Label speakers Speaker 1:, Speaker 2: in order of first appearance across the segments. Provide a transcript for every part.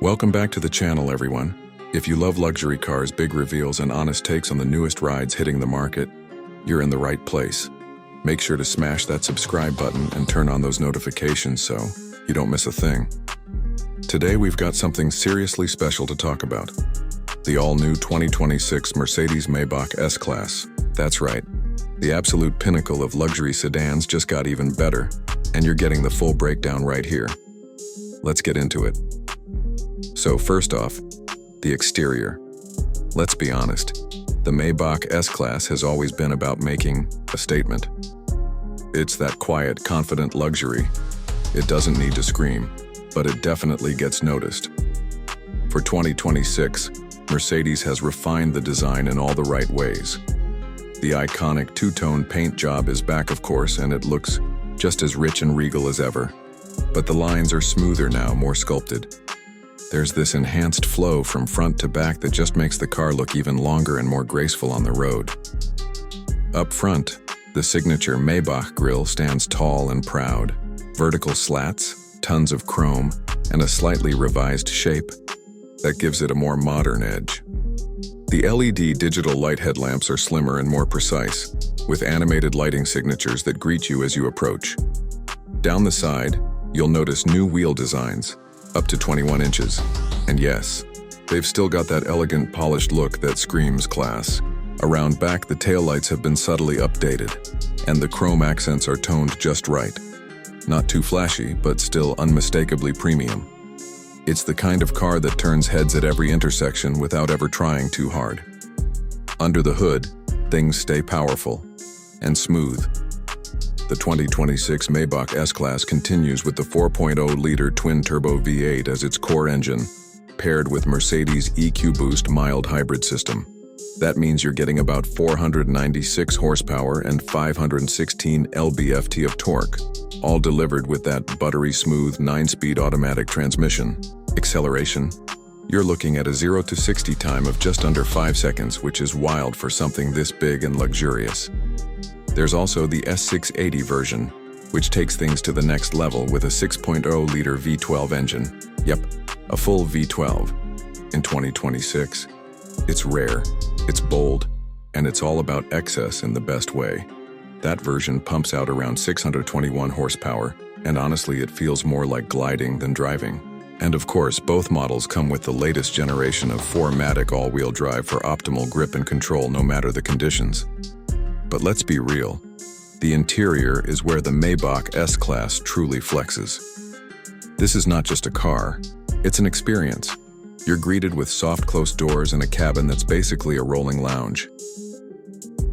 Speaker 1: Welcome back to the channel, everyone. If you love luxury cars, big reveals, and honest takes on the newest rides hitting the market, you're in the right place. Make sure to smash that subscribe button and turn on those notifications so you don't miss a thing. Today we've got something seriously special to talk about. The all-new 2026 Mercedes-Maybach S-Class. That's right. The absolute pinnacle of luxury sedans just got even better, and you're getting the full breakdown right here. Let's get into it. So first off, the exterior. Let's be honest, the Maybach S-Class has always been about making a statement. It's that quiet, confident luxury. It doesn't need to scream, but it definitely gets noticed. For 2026, Mercedes has refined the design in all the right ways. The iconic two-tone paint job is back, of course, and it looks just as rich and regal as ever. But the lines are smoother now, more sculpted. There's this enhanced flow from front to back that just makes the car look even longer and more graceful on the road. Up front, the signature Maybach grille stands tall and proud. Vertical slats, tons of chrome, and a slightly revised shape that gives it a more modern edge. The LED digital light headlamps are slimmer and more precise, with animated lighting signatures that greet you as you approach. Down the side, you'll notice new wheel designs, up to 21 inches. And yes, they've still got that elegant, polished look that screams class. Around back, the taillights have been subtly updated, and the chrome accents are toned just right. Not too flashy, but still unmistakably premium. It's the kind of car that turns heads at every intersection without ever trying too hard. Under the hood, things stay powerful and smooth. The 2026 Maybach S-Class continues with the 4.0-liter twin-turbo V8 as its core engine, paired with Mercedes EQ-Boost mild hybrid system. That means you're getting about 496 horsepower and 516 lb-ft of torque, all delivered with that buttery smooth 9-speed automatic transmission. Acceleration, you're looking at a 0 to 60 time of just under 5 seconds, which is wild for something this big and luxurious. There's also the S680 version, which takes things to the next level with a 6.0-liter V12 engine. Yep, a full V12. In 2026, it's rare, it's bold, and it's all about excess in the best way. That version pumps out around 621 horsepower, and honestly, it feels more like gliding than driving. And of course, both models come with the latest generation of 4MATIC all-wheel drive for optimal grip and control no matter the conditions. But let's be real, the interior is where the Maybach S-Class truly flexes. This is not just a car, it's an experience. You're greeted with soft closed doors and a cabin that's basically a rolling lounge.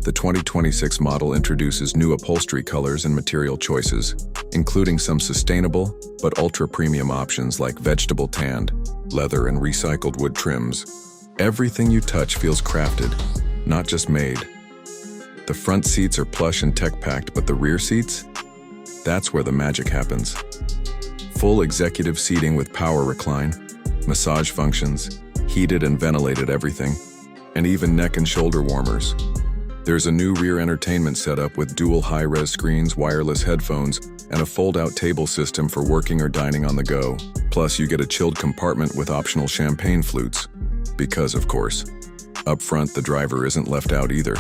Speaker 1: The 2026 model introduces new upholstery colors and material choices, including some sustainable but ultra-premium options like vegetable tanned, leather, and recycled wood trims. Everything you touch feels crafted, not just made. The front seats are plush and tech-packed, but the rear seats? That's where the magic happens. Full executive seating with power recline, massage functions, heated and ventilated everything, and even neck and shoulder warmers. There's a new rear entertainment setup with dual high-res screens, wireless headphones, and a fold-out table system for working or dining on the go. Plus, you get a chilled compartment with optional champagne flutes. Because, of course, up front the driver isn't left out either.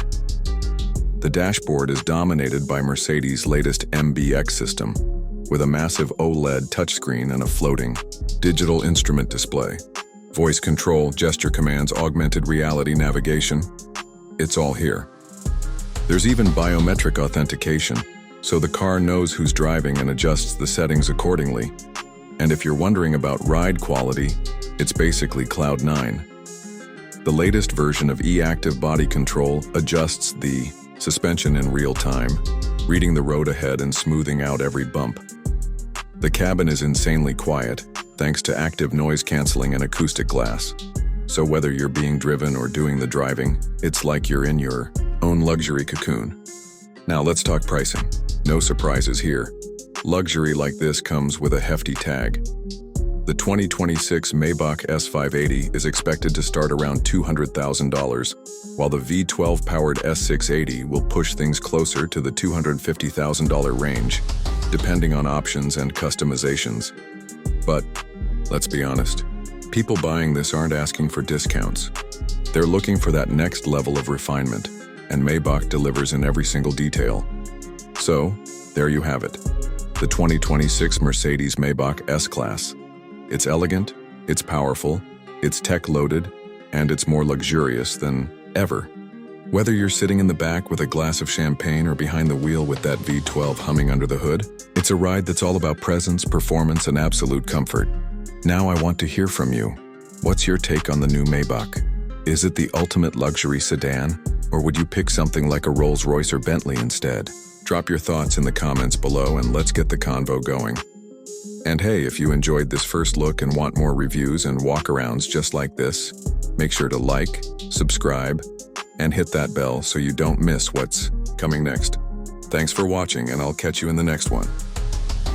Speaker 1: The dashboard is dominated by Mercedes' latest MBUX system, with a massive OLED touchscreen and a floating digital instrument display. Voice control, gesture commands, augmented reality navigation. It's all here. There's even biometric authentication, so the car knows who's driving and adjusts the settings accordingly. And if you're wondering about ride quality, it's basically Cloud 9. The latest version of e-active body control adjusts the suspension in real time, reading the road ahead and smoothing out every bump. The cabin is insanely quiet, thanks to active noise canceling and acoustic glass. So whether you're being driven or doing the driving, it's like you're in your own luxury cocoon. Now let's talk pricing. No surprises here. Luxury like this comes with a hefty tag. The 2026 Maybach S580 is expected to start around $200,000, while the V12-powered S680 will push things closer to the $250,000 range, depending on options and customizations. But let's be honest, People buying this aren't asking for discounts. They're looking for that next level of refinement, and Maybach delivers in every single detail. So, there you have it. The 2026 Mercedes-Maybach S-Class. It's elegant, it's powerful, it's tech-loaded, and it's more luxurious than ever. Whether you're sitting in the back with a glass of champagne or behind the wheel with that V12 humming under the hood, it's a ride that's all about presence, performance, and absolute comfort. Now I want to hear from you. What's your take on the new Maybach? Is it the ultimate luxury sedan, or would you pick something like a Rolls-Royce or Bentley instead? Drop your thoughts in the comments below and let's get the convo going. And hey, if you enjoyed this first look and want more reviews and walkarounds just like this, make sure to like, subscribe, and hit that bell so you don't miss what's coming next. Thanks for watching, and I'll catch you in the next one.